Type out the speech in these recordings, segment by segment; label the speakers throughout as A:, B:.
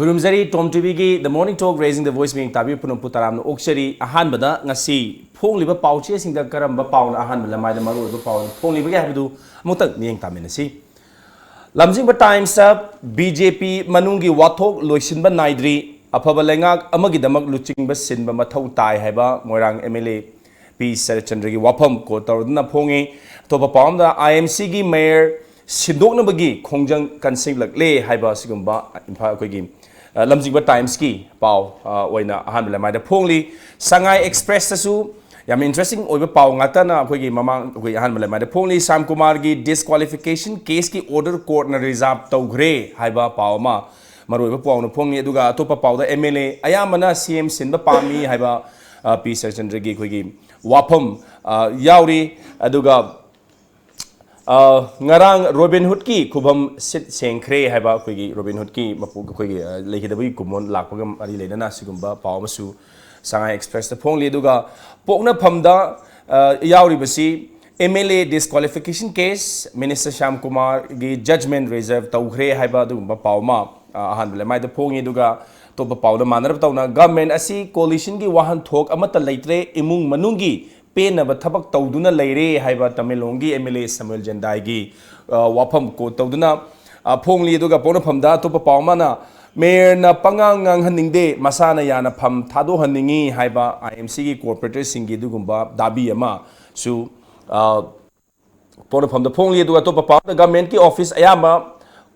A: Kurumzari Tom TV gi The Morning Talk Raising the Voice being tabi punong putaram no oksari ahan bada ngasi phong liba pauche sing da karam ba paun ahan bala mai da maru ba paun phong liba ga habdu mutak nieng tamin si lamjing ba times up BJP manungi wathok loisin ba naidri afaba lengak amagi damak luching ba sin ba mathau tai haiba moirang MLA P SHARATCHANDRA gi wapam ko tawdna phongi to ba paum da IMC gi mayor Sidok na bagi kongjang kansing lagle haiba sigumba impa ko gi lamjingba times ki pau waina ahan bala mai da phongli Sangai Express tasu yam interesting oiba pau ngata na ko gi mamang ko ahan bala mai da phongli Sam Kumar gi disqualification case ki order court na reserve tawgre haiba pau ma maroiba pau na phongni aduga atopa pau da MLA ayamana CM sinba pami haiba P SHARATCHANDRA gi ko gi wapam yauri aduga ngarang Robin Hood ki kubam sit sengkre haiba koigi Robin Hood ki mapu koigi lehidabi kumon lakpagam ari ledana sigumba pawmasu Sangai Express ta phongli duga pokna phamda yauri basi MLA disqualification case Minister Sam Kumar gi judgment reserve tawgre haiba dugumba pawma ahan bele mai da phongi duga to pa pawda manarab tawna government asi coalition gi wahan thok amata leitre imung manungi Pena bathabak tawduna leire haiba Tamilongi MLA Samuel Jendai gi wapam ko tawduna phongli duga pona phamda to pa pawmana mayor na pangangang haningde masana yana pham thado haningi haiba IMC gi corporators singi dugumba dabi ama su pona phamda phongli duga to pa pawda government ki office ayama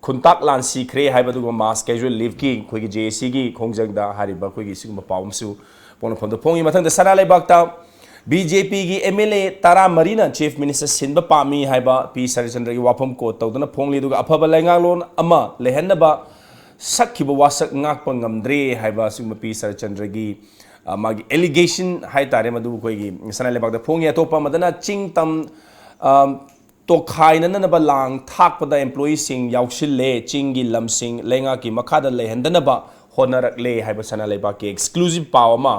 A: khuntak lan sikre haiba duga mass casual leave ki khoi gi JC gi khongjangda hariba khoi gi sigumba pawm su pona phamda phongi mathang da sanalai bakta BJP gi MLA Tara Marina Chief Minister Sinba Pami haiba P SHARATCHANDRA gi wapam ko tawdana phongli duga afaba lengalon ama lehenaba sakhiba wasak ngakpa ngamdre haiba singma P SHARATCHANDRA gi magi allegation hai tare madu koi gi sanale bagda phongi atopa madana chingtam to khaina na ba lang thak pada employees sing yausil le chingi lamsing lenga ki makhada lehendana ba honarak le haiba sanale ba ki exclusive power ma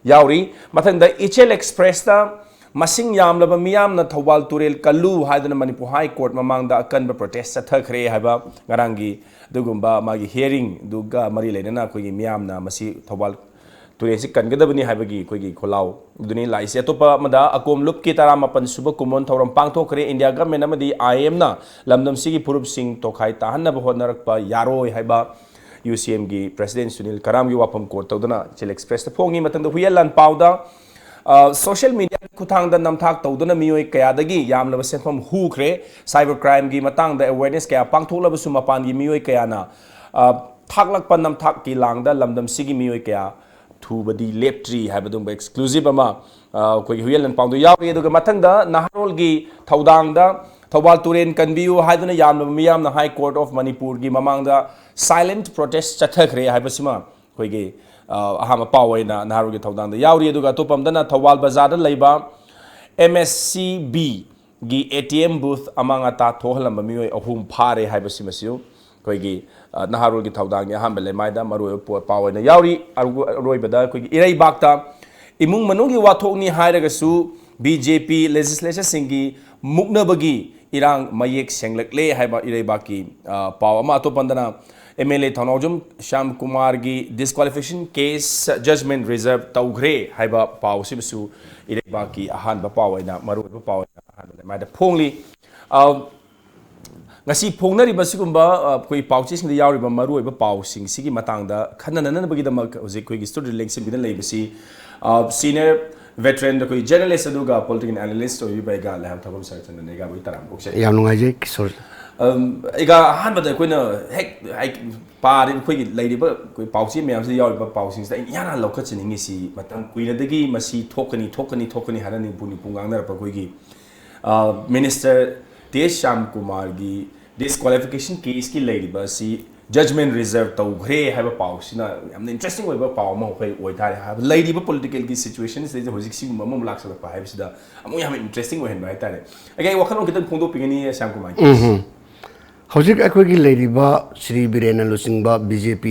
A: yauri mathangda HL Express ta masing yamlaba miyam na Thawal Turel Kalu haidana Manipur High Court mamangda akanba protest sathakre haiba ngarangi dugumba magi hearing duga mari leina ko gi miyam na masi Thawal Turel si kangadabani haibagi ko gi kholau duni laise atopa mada akom lup ki tara mapan suba kumon thoram pangthokre India government amadi IM na lamdam sigi purup sing tokhai tahanna ba honarakpa yaroi haiba UCM gi President Sunil Karam gi wapam ko tawdana HL Express ta phongi matang da huyalan pauda social media kuthang da namthak tawdana mioi kaya dagi yamlaba senfam hukre cyber crime gi matang da awareness kaya pangtholaba sumapan gi mioi kaya na thaklak pan namthak ki langda lamdam sigi mioi kaya thubadi leptri habadum ba exclusive ama ko gi huyalan pauda yawi aduga matang da naharol gi thaudang da Thawal Turen Kanbiu haiduna yamna miyam na High Court of Manipur gi mamangda silent protest chathakre haibasima koigi ahama pawaina naharu gi thaudang da yauri aduga topamdana Thawal Bazar da leiba MSCB gi ATM booth amanga ta thohalamba mioi ahum phare haibasima siu koigi naharu gi thaudang gi ahamba le maida maru pawaina yauri roibada koigi irei bakta imung manungi wathokni hairagasu BJP legislature singi muknabagi irang mayek senglakle haiba irebaki pawama atopandana MLA Thanojum Sam Kumar gi disqualification case judgment reserve tawgre haiba pawsibusu irebaki ahan ba pawaina maru ba pawaina ahan ma da phongli ngasi phongnari basigumba koi pawchi sing da yauri ba maru ba pawsing sigi matangda khanana bagi da hoje koi gi studio link sim gidan leibasi senior veteran da koi journalist aduga political analyst or by ga laham thabam SHARATCHANDRA ne ga boi taram bokse
B: yam nungai je kishore
A: ega han bada koina hek pari koi gi leidiba koi pauchi meyam se yawi ba pausing da yana lokha chiningi si matang kuina dagi masi thokani harani puni pungang nar pa koi gi minister Sam Kumar gi disqualification case ki leidiba si judgment reserve tawgre haiba pausina yamna interesting oiba pawma hoi oithare ha lady ba political ki situation is hojik si mamam laksala pa haibsida amu yam interesting ohen bai tare agai wakhan kitan phongdo pingani Sam Kumar
B: hojik akoi gi lady ba Sri Birena Lusingba BJP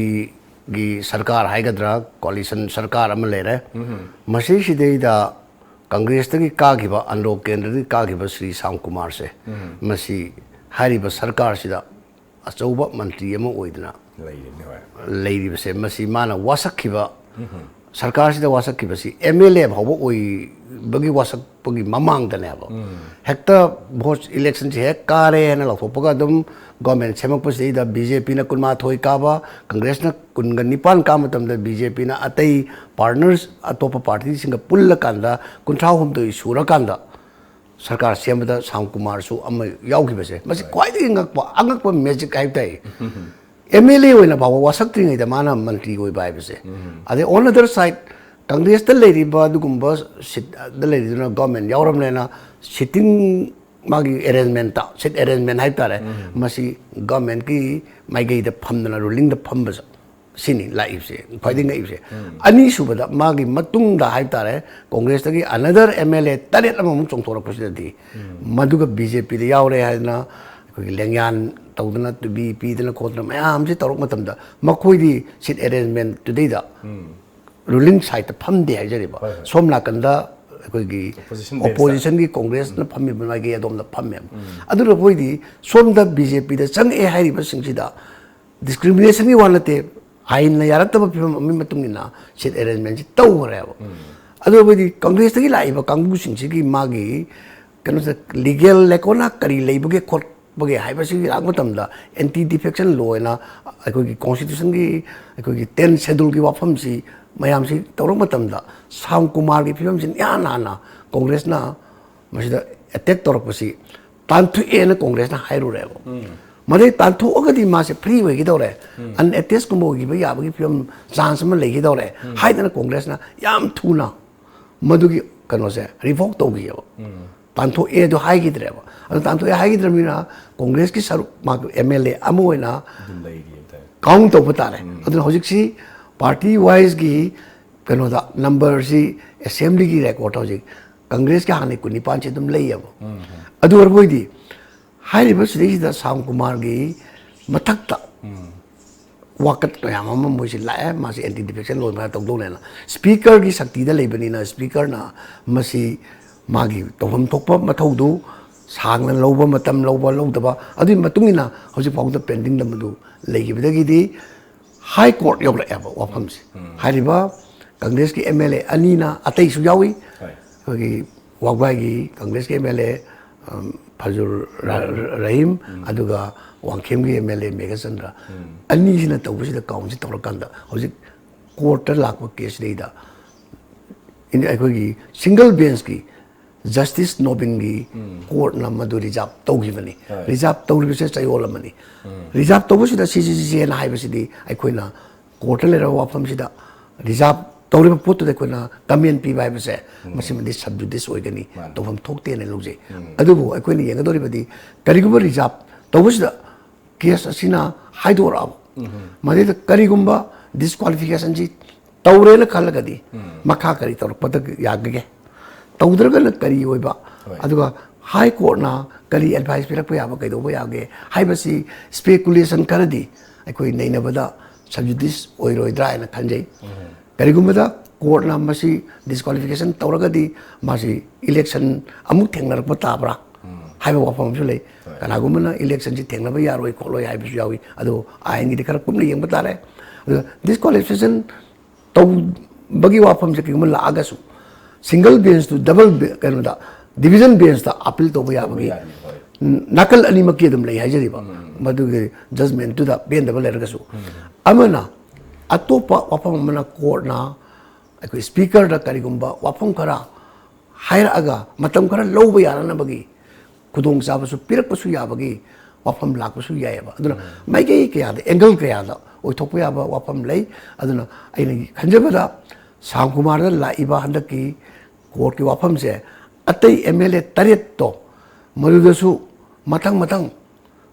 B: gi sarkar haigadra coalition sarkar am lere masi sidei da Congress gi ka gi ba anlok kendra gi ka gi ba Sri Sam Kumar se masi hari ba sarkar sida achauba mantri ama oidna ꯂꯩꯔꯤꯕꯁꯦ ꯃꯁꯤ ꯃꯥꯅ ꯋꯥꯁꯛꯈꯤꯕ ꯁꯔꯀꯥꯔꯁꯤꯗ ꯋꯥꯁꯛꯈꯤꯕꯁꯤ MLA ꯐꯥꯎꯕ ꯑꯣꯏꯕꯒꯤ ꯋꯥꯁꯛꯄꯒꯤ ꯃꯃꯥꯡꯗꯅꯦꯕ ꯍꯦꯛꯇ vote ꯏꯂꯦꯛꯁꯟꯁꯤ ꯍꯦꯛ ꯀꯥꯔꯦ ꯍꯥꯏꯅ ꯂꯥꯎꯊꯣꯛꯄꯒ ꯑꯗꯨꯝ ꯒꯣꯔꯃꯦꯟ ꯁꯦꯝꯃꯛꯄꯁꯤꯗ BJPꯅ 12 ꯀꯥꯕ ꯀꯪꯒ꯭ꯔꯦꯁꯅ 19 ꯀꯥꯕ ꯃꯇꯝꯗ BJPꯅ ꯑꯇꯩ ꯄꯥꯔꯠꯅꯔꯁ ꯑꯇꯣꯞꯄ ꯄꯥꯔꯇꯤꯁꯤꯡꯒ ꯄꯨꯜꯂꯀꯥꯟꯗ 53 ꯁꯨꯔꯀꯥꯟꯗ ꯁꯔꯀꯥꯔ ꯁꯦꯝꯕꯗ ꯁꯥꯝ ꯀꯨꯃꯥꯔꯁꯨ ꯑꯃ ꯌꯥꯎꯈꯤꯕꯁꯦ ꯃꯁꯤ ꯈ꯭ꯋꯥꯏꯗꯒꯤ ꯑꯉꯛꯄ ꯃꯦꯖꯤꯛ ꯍꯥꯏꯕ ꯇꯥꯏ MLA ꯑꯣꯏꯅ ꯐꯥꯎꯕ ꯋꯥꯁꯛꯇ꯭ꯔꯤꯉꯩꯗ ꯃꯥꯅ ꯃꯟꯇ꯭ꯔꯤ ꯑꯣꯏꯕ ꯍꯥꯏꯕꯁꯦ ꯑꯗꯩ ꯑꯣꯟ ꯑꯗꯔ ꯁꯥꯏꯠ ꯀꯪꯒ꯭ꯔꯦꯁꯇ ꯂꯩꯔꯤꯕ ꯑꯗꯨꯒꯨꯝꯕ ꯁꯤꯠꯗ ꯂꯩꯔꯤꯗꯨꯅ ꯒꯣꯔꯃꯦꯟ ꯌꯥꯎꯔꯕꯅꯤꯅ ꯁꯤꯠꯇꯤꯡ ꯃꯥꯒꯤ ꯑꯦꯔꯦꯟꯖꯃꯦꯟꯇ ꯁꯤꯠ ꯑꯦꯔꯦꯟꯖꯃꯦꯟ ꯍꯥꯏꯕ ꯇꯥꯔꯦ ꯃꯁꯤ ꯒꯣꯔꯃꯦꯟꯀꯤ ꯃꯥꯏꯀꯩꯗ ꯐꯝꯗꯅ ꯔꯨꯂꯤꯡꯗ ꯐꯝꯕꯁꯦ ꯁꯤꯅꯤ ꯂꯥꯛꯏꯕꯁꯦ ꯈ꯭ꯋꯥꯏꯗꯒꯤ ꯉꯛꯏꯕꯁꯦ ꯑꯅꯤꯁꯨꯕꯗ ꯃꯥꯒꯤ ꯃꯇꯨꯡꯗ ꯍꯥꯏꯕ ꯇꯥꯔꯦ ꯀꯣꯡꯒ꯭ꯔꯦꯁꯇꯒꯤ ꯑꯅꯗꯔ MLA 7 ꯑꯃꯃꯨꯛ ꯆꯣꯡꯊꯣꯔꯛꯄꯁꯤꯗꯗꯤ ꯃꯗꯨꯒ BJPꯗ ꯌꯥꯎꯔꯦ ꯍꯥꯏꯗꯅ ꯑꯩꯈꯣꯏꯒꯤ ꯂꯦꯡꯌꯥꯟ ꯇꯧꯗꯅ ꯇꯨꯕꯤ ꯄꯤꯗꯅ ꯈꯣꯠꯇꯅ ꯃꯌꯥꯝꯁꯤ ꯇꯧꯔꯛꯄ ꯃꯇꯝꯗ ꯃꯈꯣꯏꯗꯤ ꯁꯤꯠ ꯑꯦꯔꯦꯟꯖꯃꯦꯟ ꯇꯨꯗꯩꯗ ꯔꯨꯂꯤꯡ ꯁꯥꯏꯠꯇ ꯐꯝꯗꯦ ꯍꯥꯏꯖꯔꯤꯕ ꯁꯣꯝ ꯅꯥꯀꯟꯗ ꯑꯩꯈꯣꯏꯒꯤ ꯑꯣꯄꯣꯖꯤꯁꯟꯒꯤ ꯀꯣꯡꯒ꯭ꯔꯦꯁꯅ ꯐꯝꯃꯤꯕ ꯃꯥꯏꯀꯩ ꯑꯗꯣꯝꯗ ꯐꯝꯃꯦꯕ ꯑꯗꯨꯅ ꯑꯩꯈꯣꯏꯗꯤ ꯁꯣꯝꯗ BJPꯗ ꯆꯪꯉꯛꯑꯦ ꯍꯥꯏꯔꯤꯕꯁꯤꯡꯁꯤꯗ ꯗꯤꯁꯀ꯭ꯔꯤꯃꯤꯅꯦꯁꯟꯒꯤ ꯋꯥ ꯅꯠꯇꯦ ꯑꯥꯏꯟꯅ ꯌꯥꯔꯛꯇꯕ ꯐꯤꯕꯝ ꯑꯃꯒꯤ ꯃꯇꯨꯡ ꯏꯟꯅ ꯁꯤꯠ ꯑꯦꯔꯦꯟꯖꯃꯦꯟꯁꯤ ꯇꯧꯈ꯭ꯔꯦꯕ ꯑꯗꯨ ꯑꯩꯈꯣꯏꯗꯤ ꯀꯪꯒ꯭ꯔꯦꯁꯇꯒꯤ ꯂꯥꯛꯏꯕ ꯀꯥꯡꯕꯨꯁꯤꯡꯁꯤꯒꯤ ꯃꯥꯒꯤ ꯀꯩꯅꯣꯁꯦ ꯂꯤꯒꯦꯜ ꯂꯦꯀꯣꯅ ꯀꯔꯤ ꯂꯩꯕꯒꯦ ꯈꯣꯠꯄꯒꯦ ꯍꯥꯏꯕꯁꯤ ꯂꯥꯛꯄ ꯃꯇꯝꯗ ꯑꯦꯟꯇꯤ ꯗꯤꯐꯦꯛꯁꯟ ꯂꯣ ꯍꯥꯏꯅ ꯑꯩꯈꯣꯏꯒꯤ ꯀꯣꯟꯁꯇꯤꯇ꯭ꯌꯨꯁꯟꯒꯤ ꯑꯩꯈꯣꯏꯒꯤ 10 ꯁꯦꯗꯨꯜꯒꯤ ꯋꯥꯐꯝꯁꯤ ꯃꯌꯥꯝꯁꯤ ꯇꯧꯔꯛ ꯃꯇꯝꯗ ꯁꯥꯝ ꯀꯨꯃꯥꯔꯒꯤ ꯐꯤꯕꯝꯁꯤ ꯏꯍꯥꯟ ꯍꯥꯟꯅ ꯀꯣꯡꯒ꯭ꯔꯦꯁꯅ ꯃꯁꯤꯗ ꯑꯦꯇꯦꯛ ꯇꯧꯔꯛꯄꯁꯤ ꯇꯥꯟꯊꯣꯛꯑꯦꯅ ꯀꯣꯡꯒ꯭ꯔꯦꯁꯅ ꯍꯥꯏꯔꯨꯔꯦꯕ ꯃꯗꯩ ꯇꯥꯟꯊꯣꯛꯑꯒꯗꯤ ꯃꯥꯁꯦ ꯐ꯭ꯔꯤ ꯑꯣꯏꯒꯗꯧꯔꯦ ꯑꯟꯑꯦꯇꯦꯁꯀꯨꯝꯕ ꯑꯣꯏꯈꯤꯕ ꯌꯥꯕꯒꯤ ꯐꯤꯕꯝ ꯆꯥꯟꯁ ꯑꯃ ꯂꯩꯒꯗꯧꯔꯦ ꯍꯥꯏꯗꯅ ꯀꯣꯡꯒ꯭ꯔꯦꯁꯅ ꯌꯥꯝ ꯊꯨꯅ ꯃꯗꯨꯒꯤ ꯀꯩꯅꯣꯁꯦ ꯔꯤꯚꯣꯛ ꯇꯧꯈꯤꯑꯕ ꯇꯥꯟꯊꯣꯛꯑꯦꯗꯣ ꯍꯥꯏꯈꯤꯗ꯭ꯔꯦꯕ ꯑꯗꯨ ꯇꯥꯟꯊꯣꯛꯑꯦ ꯍꯥꯏꯈꯤꯗ꯭ꯔꯕꯅꯤna ꯀꯣꯡꯒ꯭ꯔꯦꯁꯀꯤ ꯁꯔꯨꯛ MLA ꯑꯃ ꯑꯣꯏꯅ ꯀꯥꯎꯟ ꯇꯧꯕ ꯇꯥꯔꯦ ꯑꯗꯨꯅ ꯍꯧꯖꯤꯛꯁꯤ ꯄꯥꯔꯇꯤ ꯋꯥꯏꯁꯀꯤ ꯀꯩꯅꯣꯗ ꯅꯝꯕꯔꯁꯤ ꯑꯦꯁꯦꯝꯕ꯭ꯂꯤꯒꯤ ꯔꯦꯀꯣꯔꯗ ꯍꯧꯖꯤꯛ ꯀꯪꯒ꯭ꯔꯦꯁꯀꯤ ꯍꯥꯟꯅ 19ꯁꯤ ꯑꯗꯨꯝ ꯂꯩꯌꯦꯕ ꯑꯗꯨ ꯑꯣꯏꯔꯕꯣꯏꯗꯤ ꯍꯥꯏꯔꯤꯕ ꯁꯤꯗꯩꯁꯤꯗ ꯁꯥꯝ ꯀꯨꯃꯥꯔꯒꯤ ꯃꯊꯛꯇ ꯋꯥꯀꯠ ꯃꯌꯥꯝ ꯑꯃ ꯃꯣꯏꯁꯤ ꯂꯥꯛꯑꯦ ꯃꯥꯁꯤ ꯑꯦꯟꯇꯤ ꯗꯤꯐꯦꯛꯁꯟ ꯂꯣꯏꯕ ꯇꯧꯗꯧꯅꯦꯅ ꯁ꯭ꯄꯤꯀꯔꯒꯤ ꯁꯛꯇꯤꯗ ꯂꯩꯕꯅꯤꯅ ꯁ꯭ꯄꯤꯀꯔꯅ ꯃꯁꯤ ꯃꯥꯒꯤ ꯇꯧꯐꯝ ꯊꯣꯛꯄ ꯃꯊꯧꯗꯨ ꯁꯥꯡꯅ ꯂꯧꯕ ꯃꯇꯝ ꯂꯧꯕ ꯂꯧꯗꯕ ꯑꯗꯨꯒꯤ ꯃꯇꯨꯡ ꯏꯟꯅ ꯍꯧꯖꯤꯛ ꯐꯥꯎꯕꯗ ꯄꯦꯟꯗꯤꯡꯗ ꯃꯗꯨ ꯂꯩꯈꯤꯕꯗꯒꯤꯗꯤ ꯍꯥꯏ ꯀꯣꯔꯠ ꯌꯧꯔꯛꯑꯦꯕ ꯋꯥꯐꯝꯁꯤ ꯍꯥꯏꯔꯤꯕ ꯀꯪꯒ꯭ꯔꯦꯁꯀꯤ MLA ꯑꯅꯤꯅ ꯑꯇꯩꯁꯨ ꯌꯥꯎꯏ ꯑꯩꯈꯣꯏꯒꯤ ꯋꯥꯒꯋꯥꯏꯒꯤ ꯀꯪꯒ꯭ꯔꯦꯁꯀꯤ MLA ꯐꯖꯨꯔ ꯔꯍꯤꯝ ꯑꯗꯨꯒ ꯋꯥꯡꯈꯦꯝꯒꯤ MLA ꯃꯦꯘꯆꯟꯗ꯭ꯔ ꯑꯅꯤꯁꯤꯅ ꯇꯧꯕꯁꯤꯗ ꯀꯥꯎꯟꯁꯤ ꯇꯧꯔꯀꯥꯟꯗ ꯍꯧꯖꯤꯛ ꯀꯣꯔꯠꯇ ꯂꯥꯛꯄ ꯀꯦꯁꯁꯤꯗꯩꯗ ꯑꯩꯈꯣꯏꯒꯤ ꯁꯤꯡꯒꯜ ꯕꯦꯟꯁꯀꯤ ꯖꯁꯇꯤꯁ ꯅꯣꯕꯤꯟꯒꯤ ꯀꯣꯔꯠꯅ ꯃꯗꯨ ꯔꯤꯖꯥꯔꯚ ꯇꯧꯈꯤꯕꯅꯤ ꯔꯤꯖꯥꯔꯚ ꯇꯧꯔꯤꯕꯁꯦ ꯆꯌꯣꯜ ꯑꯃꯅꯤ ꯔꯤꯖꯥꯔꯚ ꯇꯧꯕꯁꯤꯗ ꯁꯤꯁꯤꯅ ꯍꯥꯏꯕꯁꯤꯗꯤ ꯑꯩꯈꯣꯏꯅ ꯀꯣꯔꯠꯇ ꯂꯩꯔꯕ ꯋꯥꯐꯝꯁꯤꯗ ꯔꯤꯖꯥꯔꯚ ꯇꯧꯔꯤꯕ ꯄꯣꯠꯇꯨꯗ ꯑꯩꯈꯣꯏꯅ ꯀꯃꯦꯟ ꯄꯤꯕ ꯍꯥꯏꯕꯁꯦ ꯃꯁꯤꯃꯗꯤ ꯁꯕꯖꯨꯗꯤꯁ ꯑꯣꯏꯒꯅꯤ ꯇꯧꯐꯝ ꯊꯣꯛꯇꯦꯅ ꯂꯧꯖꯩ ꯑꯗꯨꯕꯨ ꯑꯩꯈꯣꯏꯅ ꯌꯦꯡꯒꯗꯧꯔꯤꯕꯗꯤ ꯀꯔꯤꯒꯨꯝꯕ ꯔꯤꯖꯥꯔꯚ ꯇꯧꯕꯁꯤꯗ ꯀꯦꯁ ꯑꯁꯤꯅ ꯍꯥꯏꯗꯣꯔꯛꯑꯕ ꯃꯗꯩꯗ ꯀꯔꯤꯒꯨꯝꯕ ꯗꯤꯁꯀ꯭ꯋꯥꯂꯤꯐꯤꯀꯦꯁꯟꯁꯤ ꯇꯧꯔꯦꯅ ꯈꯜꯂꯒꯗꯤ ꯃꯈꯥ ꯀꯔꯤ ꯇꯧꯔꯛꯄꯗ ꯌꯥꯒꯦ ꯇꯧꯗ꯭ꯔꯒꯅ ꯀꯔꯤ ꯑꯣꯏꯕ ꯑꯗꯨꯒ ꯍꯥꯏ ꯀꯣꯔꯠꯅ ꯀꯔꯤ ꯑꯦꯗꯚꯥꯏꯁ ꯄꯤꯔꯛꯄ ꯌꯥꯕ ꯀꯩꯗꯧꯕ ꯌꯥꯒꯦ ꯍꯥꯏꯕꯁꯤ ꯁ꯭ꯄꯦꯀꯨꯂꯦꯁꯟ ꯈꯔꯗꯤ ꯑꯩꯈꯣꯏ ꯅꯩꯅꯕꯗ ꯁꯕꯖꯨꯗꯤꯁ ꯑꯣꯏꯔꯣꯏꯗ꯭ꯔꯥ ꯍꯥꯏꯅ ꯈꯟꯖꯩ ꯀꯔꯤꯒꯨꯝꯕꯗ ꯀꯣꯔꯠꯅ ꯃꯁꯤ ꯗꯤꯁꯀ꯭ꯋꯥꯂꯤꯐꯤꯀꯦꯁꯟ ꯇꯧꯔꯒꯗꯤ ꯃꯥꯁꯤ ꯏꯂꯦꯛꯁꯟ ꯑꯃꯨꯛ ꯊꯦꯡꯅꯔꯛꯄ ꯇꯥꯕ꯭ꯔꯥ ꯍꯥꯏꯕ ꯋꯥꯐꯝ ꯑꯃꯁꯨ ꯂꯩ ꯀꯅꯥꯒꯨꯝꯕꯅ ꯏꯂꯦꯛꯁꯟꯁꯤ ꯊꯦꯡꯅꯕ ꯌꯥꯔꯣꯏ ꯈꯣꯠꯂꯣꯏ ꯍꯥꯏꯕꯁꯨ ꯌꯥꯎꯏ ꯑꯗꯨ ꯑꯥꯏꯟꯒꯤꯗꯤ ꯈꯔ ꯀꯨꯞꯅ ꯌꯦꯡꯕ ꯇꯥꯔꯦ ꯑꯗꯨꯒ ꯗꯤꯁꯀ꯭ꯋꯥꯂꯤꯐꯤꯀꯦꯁꯟ ꯇꯧꯕꯒꯤ ꯋꯥꯐꯝꯁꯦ ꯀꯩꯒꯨꯝꯕ ꯂꯥꯛꯑꯒꯁꯨ ꯁꯤꯡꯒꯜ ꯕꯦꯟꯁꯇꯨ ꯗꯕꯜ ꯀꯩꯅꯣꯗ ꯗꯤꯕꯤꯖꯟ ꯕꯦꯟꯁꯇ ꯑꯄꯤꯜ ꯇꯧꯕ ꯌꯥꯕꯒꯤ ꯅꯥꯀꯜ ꯑꯅꯤꯃꯛꯀꯤ ꯑꯗꯨꯝ ꯂꯩ ꯍꯥꯏꯖꯔꯤꯕ ꯃꯗꯨꯒꯤ ꯖꯖꯃꯦꯟꯇꯨꯗ ꯄꯦꯟꯗꯕ ꯂꯩꯔꯒꯁꯨ ꯑꯃꯅ ꯑꯇꯣꯞꯄ ꯋꯥꯐꯝ ꯑꯃꯅ ꯀꯣꯔꯠꯅ ꯑꯩꯈꯣꯏ ꯁ꯭ꯄꯤꯀꯔꯗ ꯀꯔꯤꯒꯨꯝꯕ ꯋꯥꯐꯝ ꯈꯔ ꯍꯥꯏꯔꯛꯑꯒ ꯃꯇꯝ ꯈꯔ ꯂꯧꯕ ꯌꯥꯅꯅꯕꯒꯤ ꯈꯨꯗꯣꯡꯆꯥꯕꯁꯨ ꯄꯤꯔꯛꯄꯁꯨ ꯌꯥꯕꯒꯤ ꯋꯥꯐꯝ ꯂꯥꯛꯄꯁꯨ ꯌꯥꯏꯑꯕ ꯑꯗꯨꯅ ꯃꯥꯏꯀꯩ ꯀꯌꯥꯗ ꯑꯦꯡꯒꯜ ꯀꯌꯥꯗ ꯑꯣꯏꯊꯣꯛꯄ ꯌꯥꯕ ꯋꯥꯐꯝ ꯂꯩ ꯑꯗꯨꯅ ꯑꯩꯅ ꯈꯟꯖꯕꯗ ꯁꯥꯝ ꯀꯨꯃꯥꯔꯗ ꯂꯥꯛꯏꯕ ꯍꯟꯗꯛꯀꯤ ꯀꯣꯔꯠꯀꯤ ꯋꯥꯐꯝꯁꯦ ꯑꯇꯩ MLA 7ꯇꯣ ꯃꯗꯨꯗꯁꯨ ꯃꯊꯪ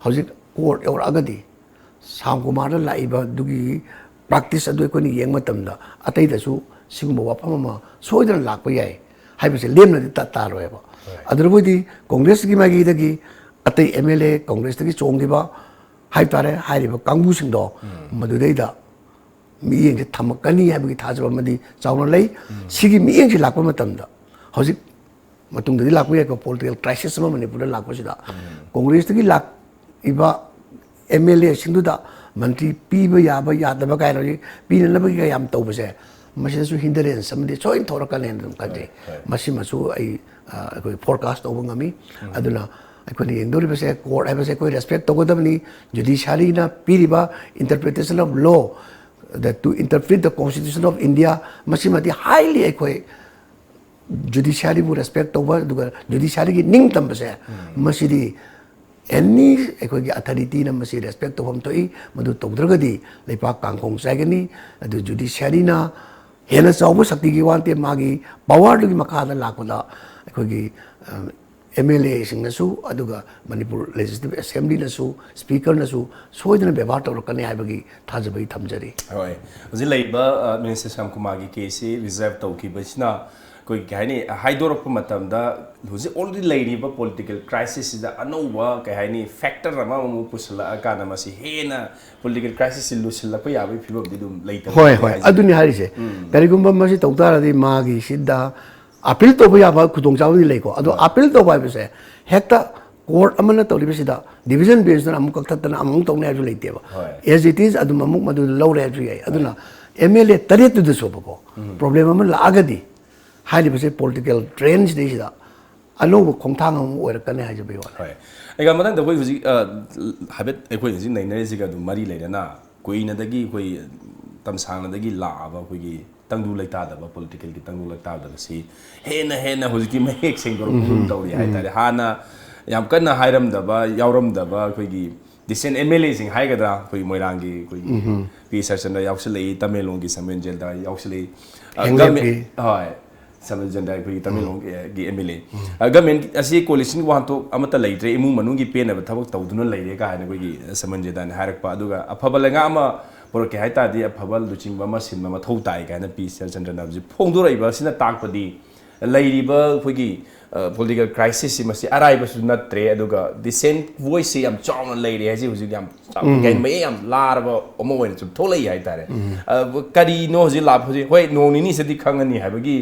B: ꯍꯧꯖꯤꯛ ꯀꯣꯔꯠ ꯌꯧꯔꯛꯑꯒꯗꯤ ꯁꯥꯝ ꯀꯨꯃꯥꯔꯗ ꯂꯥꯛꯏꯕ ꯑꯗꯨꯒꯤ ꯄ꯭ꯔꯥꯛꯇꯤꯁ ꯑꯗꯨ ꯑꯩꯈꯣꯏꯅ ꯌꯦꯡꯕ ꯃꯇꯝꯗ ꯑꯇꯩꯗꯁꯨ ꯁꯤꯒꯨꯝꯕ ꯋꯥꯐꯝ ꯑꯃ ꯁꯣꯏꯗꯅ ꯂꯥꯛꯄ ꯌꯥꯏ ꯍꯥꯏꯕꯁꯦ ꯂꯦꯝꯅꯗꯤ ꯇꯥꯔꯣꯏꯕ ꯑꯗꯨꯕꯨꯗꯤ ꯀꯣꯡꯒ꯭ꯔꯦꯁꯀꯤ ꯃꯥꯏꯀꯩꯗꯒꯤ ꯑꯇꯩ MLA ꯀꯣꯡꯒ꯭ꯔꯦꯁꯇꯒꯤ ꯆꯣꯡꯈꯤꯕ ꯍꯥꯏꯕ ꯇꯥꯔꯦ ꯍꯥꯏꯔꯤꯕ ꯀꯥꯡꯕꯨꯁꯤꯡꯗꯣ ꯃꯗꯨꯗꯩꯗ ꯃꯤꯠꯌꯦꯡꯁꯦ ꯊꯝꯃꯛꯀꯅꯤ ꯍꯥꯏꯕꯒꯤ ꯊꯥꯖꯕ ꯑꯃꯗꯤ ꯆꯥꯎꯅ ꯂꯩ ꯁꯤꯒꯤ ꯃꯤꯠꯌꯦꯡꯁꯤ ꯂꯥꯛꯄ ꯃꯇꯝꯗ ꯍꯧꯖꯤꯛ ꯃꯇꯨꯡꯗꯗꯤ ꯂꯥꯛꯄ ꯌꯥꯏꯀꯣ ꯄꯣꯂꯤꯇꯤꯀꯦꯜ ꯀ꯭ꯔꯥꯏꯁꯤꯁ ꯑꯃ ꯃꯅꯤꯄꯨꯔꯗ ꯂꯥꯛꯄꯁꯤꯗ ꯀꯣꯡꯒ꯭ꯔꯦꯁꯇꯒꯤ ꯂꯥꯛꯏꯕ MLA ꯁꯤꯡꯗꯨꯗ मंत्री पीब याब यादब कहीं पीनब क्या तौबसे हिंदरें समझे सोइन थोरकने खजे फोरकास्ट तौब गमी कोर्ट है कोई रेस्पेक्ट तौगदबनी जुडिशरी पीब interpretation of law to interpret the constitution of India highly अखोई जुडिशरी रेस्पेक्ट तौब जुडिशरी की निंग तंबसे एनी अखोई अथॉरिटी रेस्पेक्ट तौम थोई मधु तौद्रगदी लेपाक कांगखोंग चाइगनी जुडिशरी हेन चाव शक्ति की वांते मागी पावर की मखादा लाखदा अखोई MLA सिंगनसु अदुगा मणिपुर लेजिस्लेटिव असेंबली नसु स्पीकर नसु सोइदन व्यवहार तौरकने हाइबगी थाजबई थमजरी
A: होय हजि लैबा मिनिस्टर श्याम कुमार की केस रिजर्व तौखिबसिना कोई कहनी हाइदोरप मतमदा हजि ऑलरेडी लैरिबा पॉलिटिकल क्राइसिस दा अनौबा कहनी फैक्टर अमा मु पुसला काना मसी हेना पॉलिटिकल क्राइसिस लुसिलप याबई फिबम दिदुम लैता
B: होय होय अदुनि हारिसे करिगुम्बा मसी तौतारदि मागी सिदा अपील तौब याबा खुदोंचावदि लैको अदो अपील तौब हाइबसे हेक्ता कोर्ट अमना तौरिबसिदा डिवीजन बेंच ना अमुक कथतना अमुक तौने हाइबु लैतेबा एज इट इज अदुम अमुक मदु लौरे हाइबु याई अदुना MLA तरेत दुद सोबको प्रॉब्लम अमन लागदी हाइबसे पॉलिटिकल ट्रेंड्स देसिदा अनौब खोंथांग अमु ओरकने हाइजबे वा
A: होय एगा मदन द कोई हुजि हाबेट एकोइ हुजि नैनरेजिगा दु मरी लैना कोइनदगी कोइ तमसांगनदगी लाबा कोइगी तंगदु लैतादबा पॉलिटिकल की तंगदु लैतादबसी हेन हुजि महेक सेंगदोर तौरी हाइतारे हाना याम कन्ना हाइरमदबा यावरमदबा कोइगी डिसेंट MLA सिंग हाइगदा कोइ मोइरांगी कोइगी पी सरचंद्र यावसले तमेलोंगी समेन जेलदा यावसले गवर्नमेंट होय समेन जेलदा कोइ तमेलोंगी MLA गवर्नमेंट असि कोलिशन वांतो अमता लैत्रे इमु मनुंगी पेनबा थबक तौदुना लैरे का हाइना कोइगी समेन जेलदा हाइरकपा अदुगा अफबा लंगा अमा पोरके हाइतादि अफबल दुचिंबा मा सिनमा मथौ ताइ काना पी सरचंद्र नाबजि फोंदोरैबा सिना ताकपदि लैरिबा कोइगी पॉलिटिकल क्राइसिस मसी अराइबसु नत्रे अदुगा डिसेंट वॉइस से याम चावना लैरे हाइजि हुजि याम गैन मै याम लारबा ओमो ओइन सु थोलै हाइतारे करिनो हुजि लाप हुजि होय नोंनिनि सदि खंगनि हाइबगी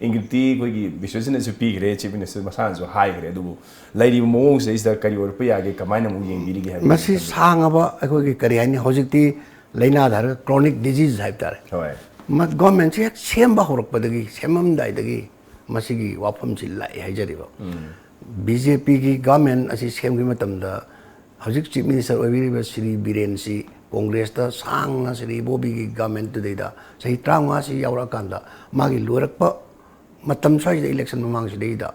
A: इंगिति कोइगी विश्वजन सु पीगरे चीफ मिनिस्टर मसान सु हाइगरे अदुबु लैरिबा मोंग से इस करि ओरप यागे कमाइना मु येंगिरिगे हाइबि
B: मसी सांगबा अखोगी करि हाइनि हौजिकति लैनाधार क्रोनिक डिजीज हाइतारे होय म गवर्नमेंट से सेमबा होरकपदगी सेममदाइदगी मसीगी वाफमसी लाई हाइजरिबा बीजेपी की गवर्नमेंट असि सेमगी मतमदा हौजिक चीफ मिनिस्टर ओइबिरिबा श्री बीरेन सी कांग्रेस ता सांगना श्री बोबी की गवर्नमेंट तुदैदा सही 35 सी यावरा कांदा मागी लोरकपा मतम साइज इलेक्शन ममांग सिदैदा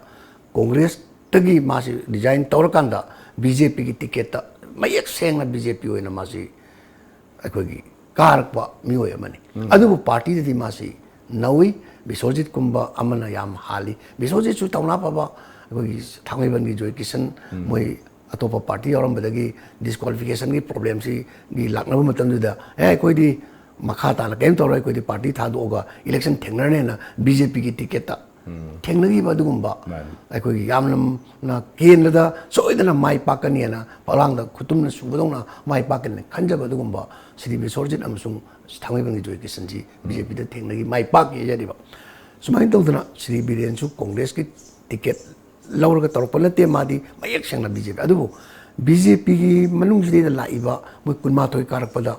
B: कांग्रेस तगी मासी डिजाइन तौरकांदा बीजेपी की टिकट ता मयक सेंगना बीजेपी ओइना मासी अखोगी कारकपा मियोय अमनी अदुबु पार्टी दि मासी नौई विश्वजित कुंभ अमना याम हाली विश्वजित सु तौना पाबा अखोगी थांगैबन की जोय किशन मोय अतोपा पार्टी औरंबदगी डिस्क्वालिफिकेशन की प्रॉब्लम सी गी लाकनब मतमदुदा ए कोइदी मखा ताना केम तौरय कोइदी पार्टी थादोगा इलेक्शन थेंगनरने ना बीजेपी की टिकट ता थेंगनगी बदुगुंबा अखोगी यामनम ना केनदा सोइदना माइ पाकनिना पलांगदा खुतुमना सुबदोना माइ पाकने खंजबदुगुंबा श्री विश्वजित अमसुंग थांगैबन की जोय किशन जी बीजेपी दा थेंगनगी माइ पाक येजरिबा सुमाइन तौदना श्री बीरेन सु कांग्रेस की टिकट लौरगा तौरप नते मादी मयक सेंगना बीजेपी अदुबो बीजेपी की मनुंगसिदे लाइबा मोय कुनमाथोय कारकपदा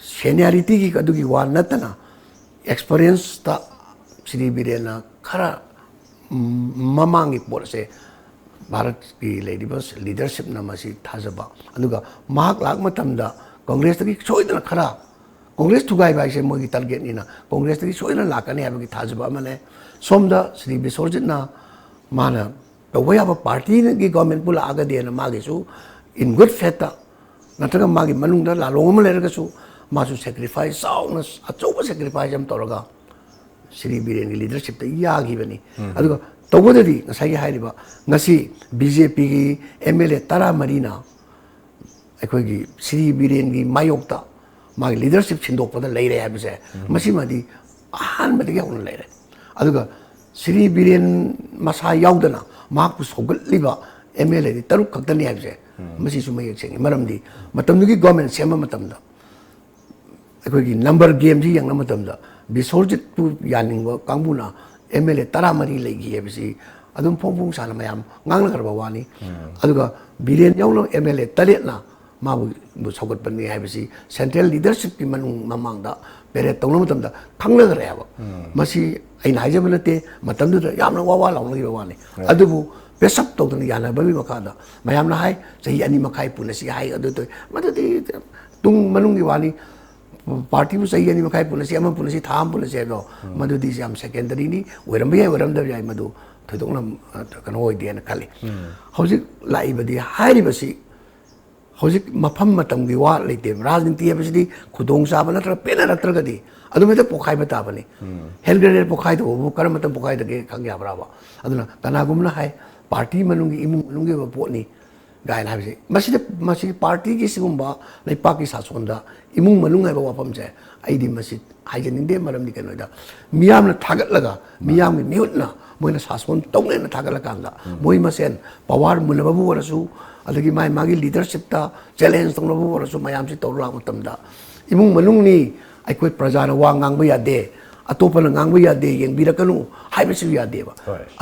B: सेनियरिटी की अदुगी वा नतना एक्सपीरियंस ता श्री बीरेन खरा ममांगी पोर से भारत की लेडीबस लीडरशिप नमसी थाजबा अदुगा महाक लाक मतमदा कांग्रेस तकी सोइदना खरा कांग्रेस थुगाई बाइसे मोगी टारगेट निना कांग्रेस तकी सोइदना लाकने हाबगी थाजबा मने सोमदा श्री विश्वजित ना माना तौबयाबा पार्टी की गवर्नमेंट पुला आगदेना मागेसु इन गुड फेथ नत्रगा मागी मनुंगदा लालोंग लेरगसु मासु सेक्रीफाइस साउना अचौबा सेक्रीफाइस हम तौरगा श्री बीरेन की लीडरशिप ता यागिबनी अदुगा तौबददी नसाई हाइरिबा ngasi बीजेपी की MLA 13 ना अखोगी श्री बीरेन की मायोक्ता मागी लीडरशिप छिंदोकपदा लैरे हाबसे मसीमादी अहानबदगी यावना लैरे अदुगा श्री बीरेन मसा यावदना माकु सोगलिबा MLA दी तरुक खक्तनी हाबसे मसी सुमय सेंगी मरमदी मतमदुगी गवर्नमेंट सेमा मतमदा अखोगी नंबर गेम जी यंगना मतमदा विश्वजित पु यानिंगबा कांगबुना MLA 13 लैगी हेबसी अदुम फोंफोंग साना मयाम ngang करबा वानी अदुगा बीरेन यावलो MLA 3 ना माबु सौगतपनि हाइबसि सेंट्रल लीडरशिप की ममांगदा पेरेड तौन मतमदा खंगनगरे हाबा मसी आइन हाइजब नते मतमदुदा यामना वावा लाउनगी वाने अदुबु पेसप तौदन याना बबि मखादा मयामना हाय सही अनि मखाई पुनसी हाय अदुतो मदुदी तुंग मनुंगी वानी पार्टी बु सही अनि मखाई पुनसी अम पुनसी थाम पुनसी हाइबो मदुदी याम सेकेंडरी नि वेरमबे वेरमदब याय मदु थोदोंना कनो होइदेन खाली हौजिक लाइबदी हाइरिबसी हौजिक मफम मतमगी वा लेते राजनीति है खुदोंग चाब नत्र पेना नत्रगदी अदुमेत पोखाई बताबनी हेल्थ ग्रेडेड पोखाई तो वो कर मतम पोखाई दगे खंग याबराबा अदुना कनागुमना हाय पार्टी मनुंगी इमुंग मनुंगी पोनी गायन हाबसे मसी पार्टी की सिगुंबा लेपा की सासोंदा इमुंग मनुंग हाइबा वाफम जे आइदी मसी हाइजनिंदे मरमनि कनोदा मियामना थागतलगा मियामगी मिहुटना मोइना सासोन तौनेना थागतलकांदा मोइ मसेन पावर मुनबबु वरसु अदगी माई मागी लीडरशिप ता चैलेंज तौनबु वरसु मयाम से तौर लामतमदा इमुंग मनुंगनी अखोय प्रजाना वा ngang यादे अतोपना ngang यादे येंबिरकनु हाइबसु यादेबा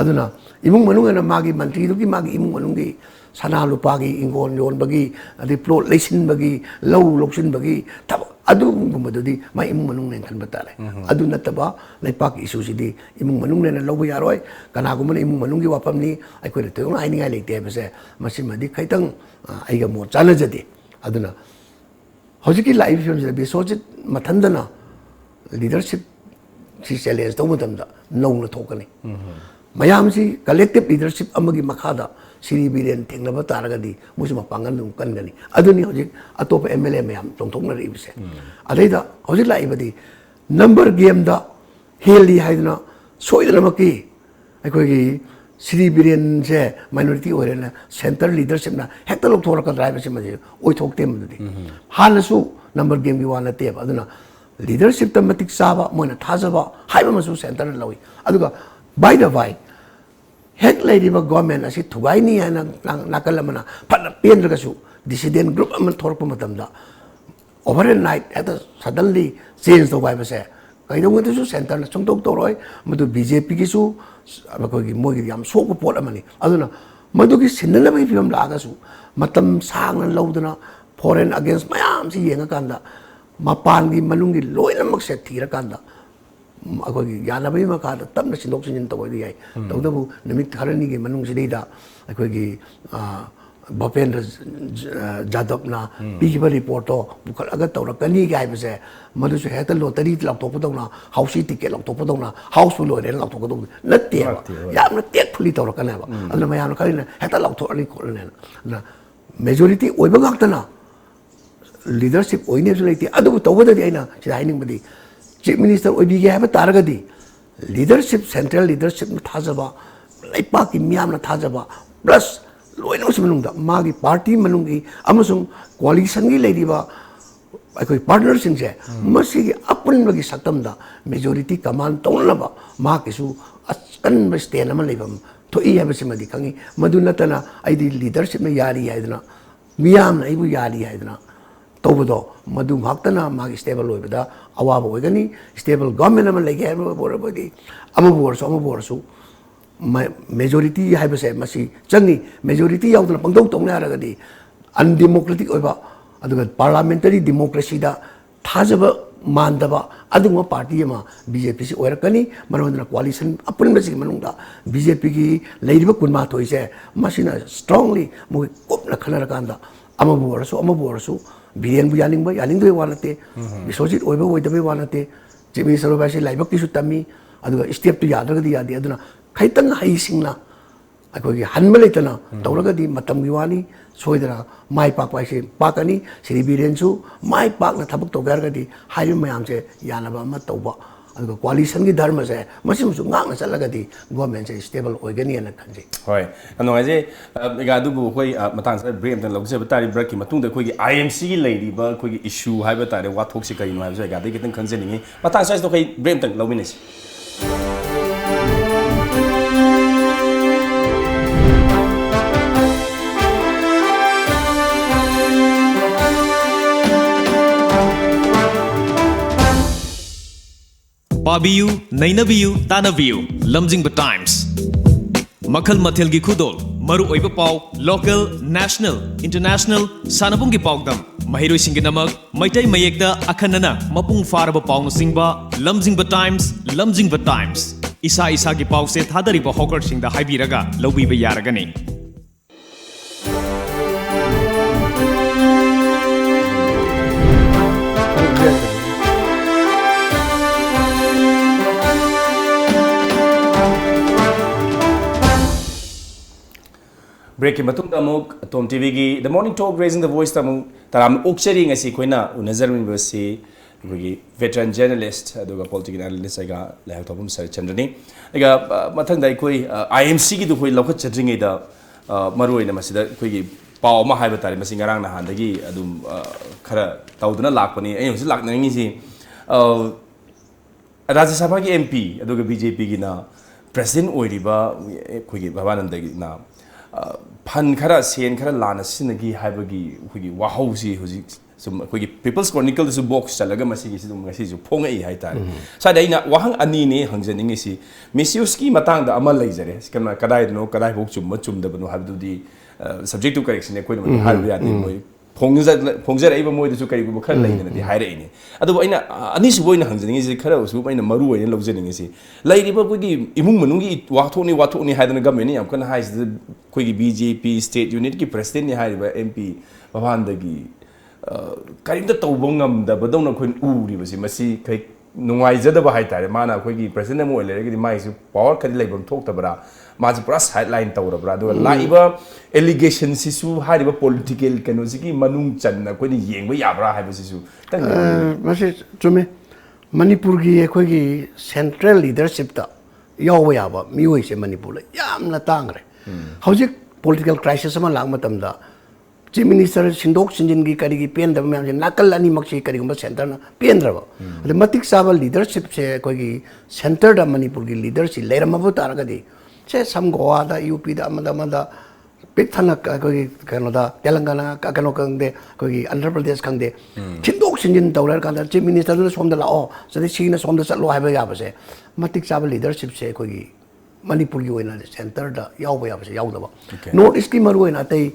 B: अदुना इमुंग मनुंगना मागी मंत्री दुगी मागी इमुंग मनुंगी सना लुपागी इंगोन योनबगी अदि प्लॉट लेसिनबगी लौ लोक्सिनबगी तब अदुगुमदुदी माई इमुंग मनुंग ने खन बताले अदु नतबा लेपाक इशू सिदी इमुंग मनुंग ने लौबो यारोय कनागुमन इमुंग मनुंगी वाफमनी अखोय तोंग आइनिंगाय लेते बसे मसिमदि खैतंग आइगा मो चालजदे अदुना हौजिकी लाइफ फिल्म बिसोजित मथंदना लीडरशिप सी चैलेंज तौ मतमदा नौना थोकनी मयाम सी कलेक्टिव लीडरशिप अमगी मखादा श्री बीरेन थेंगनब तारगदी मुसु मपांगन दुम कनगनी अदुनी हौजिक अतोप एमएलए मयाम चोंथोंगना रिबसे अदैदा हौजिक लाइबदी नंबर गेम दा हेली हाइदना सोइदनमकी अखोगी श्री बीरेन से माइनॉरिटी ओरेना सेंटर लीडरशिप ना हेक्टर लोथोरक ड्राइव से मजे ओइ थोकते मदुदी हानसु नंबर गेम की वाना तेब अदुना लीडरशिप त मतिक साबा मोना थाजबा हाइबा मसु सेंटर लवी अदुगा बाय द बाय हेक लेरिबा गवर्नमेंट असी थुगाइनी हाना नाकलमना फन पेंद्रगसु डिसिडेंट ग्रुप अमन थोरक मतमदा ओवर नाइट एट सडनली चेंज तो बाय बसे कईदोंगदसु सेंटर ना चोंतोक तोरय मदु बीजेपी कीसु अबकोगी मोगी याम सोको पोट अमनी अदुना मदुगी सिन्ननबगी फिल्म लागासु मतम सांगना लौदना फॉरेन अगेंस्ट मयाम सी येंगा कांदा मपानगी मनुंगी लोइनमक से थीरकांदा अखोगी यानबई मखादा तमना सिंदोक सिंजन तवदी याय तौदबु नमित खरनी के मनुंग सिदैदा अखोगी भूपेंद्र जादवना पीखिबा रिपोर्ट तो बुखल अगर तौरकनी के हाइबसे मदुसु हेक्टर लॉटरी लाउथोपदौना हाउसी टिकेट लाउथोपदौना हाउसफुल ओरे लाउथोपदौ नत्ते यामना टेकफुली तौरकनेबा अदुना मयामना खरिना हेक्टर लाउथोरनी खोलनेना मेजॉरिटी ओइबा गाक्तना लीडरशिप ओइनेसु लेते अदुबु तौबददि आइना सिदा हाइनिंगबदि चीफ मिनिस्टर ओइबिगे हाइबा तारगदि लीडरशिप सेंट्रल लीडरशिप थाजबा लेपा की मियामना थाजबा प्लस लोइनमस मनुंगदा मागी पार्टी मनुंगी अमसुंग कोalition की लेदिबा अखोई पार्टनर सिंगसे मसिगी अपनबगी सतमदा मेजॉरिटी कमान तौनबा माकिसु अकन स्टेन अमा लेबम थोई हाबसिमदि खंगी मदु नतना आइदि लीडरशिप में यारी हाइदना मियामना आइबु यारी हाइदना तौबदो मदु घाक्तना मागी स्टेबल होइबदा अवाब होइगनी स्टेबल गवर्नमेंट अमा लेगे हाइबो बोरबदि अमा बोरसु मेजॉरिटी हाइबसे मसी चंगी मेजॉरिटी याउदना पंगदौ तौना रगदी अनडेमोक्रेटिक होइबा अदुगा पार्लियामेंटरी डेमोक्रेसी दा थाजबा मानदबा अदुगा पार्टी अमा बीजेपी से ओरकनी मनोदना कोalition अपन बसी मनुंगा बीजेपी की लेरिबा कुनमा थोइसे मसिना स्ट्रांगली मो कोपना खनरकांदा अमा बोरसु बिरेन बु यानिंग यानिंग वानते विश्वजित ओइबा ओइदबे वानते जेबी सरबासी लाइबक किसु तमी अदुगा स्टेप तो यादरगदी यादे अदुना खैतंग हाइसिंगना अखोगी हनबा लेतना तौरगदी मतमगी वानी सोइदना माइ पाकवाइसे पाकनी श्री बीरेनसु माइ पाकना थबक तोगरगदी हाइरि मयामसे यानबा अमा तौबा अदुगा कोalition की धर्म से मसिमसु गांगना चलगदी गवर्नमेंट से स्टेबल ओइगनी अना खंजे
A: होय अनोंगाजे इगादुबु खोई मतांग से ब्रेक तन लौसे बतारी ब्रेक की मतुंग खोई IMC की लेरिबा खोई इशू हाइबा तारे वाथोक से कई नो इगादे कितन खंजेनिंगे मतांग से तो खोई ब्रेक तन लौमिनेसी
C: Pabiyu, Nainabiyu, Tanabiyu, Lamjingba Times. Makhal Mathelgi Khudol, maru oiba paw local national international sanabungi pawdam mahiroi singinamag maitai mayekda akhanana mapung faraba pawng singba lamjingba times isa isa gi pawse thadariba hawker singda haibiraga lobiba yaragani
A: break ki matung tamuk tom tv gi the morning talk raising the voice tamuk taram ukchari ngasi koina unazarmin basi gi veteran journalist aduga political analyst aga lehak topum SHARATCHANDRA ni aga mathang dai koi imc gi du koi lokhat chadringai da maroi na masida koi gi paw ma haiba tari masing ngarang na handagi adum khara tawduna lakpani ai hosi laknangi si Rajya Sabha ki MP aduga BJP gi na president oiriba koi gi Bhavananda gi na fan khara sen khara lana sinagi haibagi koi wahausi hosi sum koi People's Chronicle su box chalaga masi gi sum ngasi su phonga I hai tar sa dai na wahang ani ne hangjaningi si misuse ki matang da amal leijare skama kadai no kadai bok chum chum da banu habdu di subject to correction ne koi no haru ya ni moi phongjar ai ba moi du su kai gu khar leina di haire ni adu aina ani su boina hangjaningi si khara su baina maru oina lawjaningi si lairi ba koi gi imung manungi wathoni haidana government ni yam kana hais koi gi BJP state unit ki president ni hai ba MP Bhavan gi karimta tawbangam da badawna khoi uri basi masi kai nungaijada ba hai tare mana khoi gi president mo le gi mai su power khadi laibam thok tabra ma ji pura sideline tawrabra do laiba allegation sisu hari ba political kano sigi manung channa khoi ni yengba yabra hai basi su tang
B: masi chume manipur gi khoi gi central leadership ta yawa yaba mioi se manipur la yamna tangre hojik political crisis ma lang matam da Chief Minister Sindok Sinjin gi kari gi pen da myam je nakal ani makchi kari gumba center na pen draba the matik sabal leadership se koi gi center da manipur gi leadership leram abu tar ga di che sam goa da UP da amada pithana koi kano da telangana kano kang de koi andhra pradesh kang de Sindok Sinjin tawlar kan da Chief Minister da som da la o so de sina som da salo haiba ya ba se matik sabal leadership se koi gi manipur gi oina center da yaw ba ya ba se yaw da ba north east ki maru oina tai